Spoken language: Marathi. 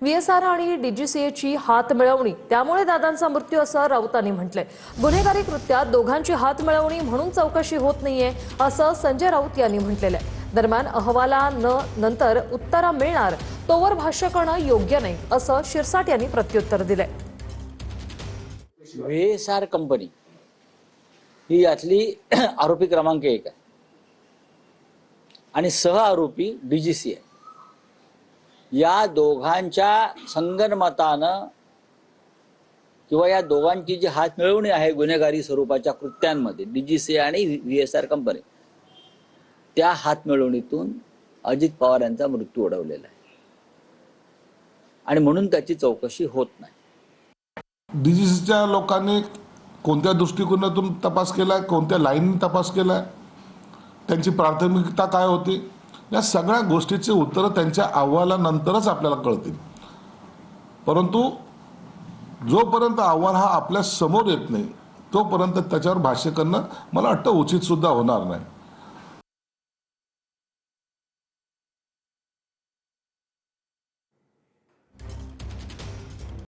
VSR आणि DGCAची हात मिळवणी त्यामुळे दादांचा मृत्यू असं राऊतांनी म्हटलंय। गुन्हेगारी कृत्यात दोघांची हात मिळवणी म्हणून चौकशी होत नाहीये असं संजय राऊत यांनी म्हटलेलं आहे। दरम्यान अहवालानंतर उत्तर मिळणार तोवर भाष्य करणं योग्य नाही असं शिरसाट यांनी प्रत्युत्तर दिलंय। VSR कंपनी ही यातली आरोपी क्रमांक 1 आहे आणि सह आरोपी DGC आहे। या दोघांच्या संगनमतानं किंवा या दोघांची जी हात मिळवणी आहे गुन्हेगारी स्वरूपाच्या कृत्यांमध्ये DGC आणि VSR कंपनी, त्या हात मिळवणीतून अजित पवार यांचा मृत्यू ओढवलेला आहे आणि म्हणून त्याची चौकशी होत नाही। DGCच्या लोकांनी कोणत्या दृष्टिकोनातून तपास केला, कोणत्या लाईनने तपास केला, त्यांची प्राथमिकता काय होती, या सगळ्या गोष्टीचे उत्तर त्यांच्या अहवालानंतरच आपल्याला कळतील। परंतु जोपर्यंत अहवाल हा आपल्या समोर येत नाही तोपर्यंत त्याच्यावर भाष्य करणं मला वाटतं उचित सुद्धा होणार नाही।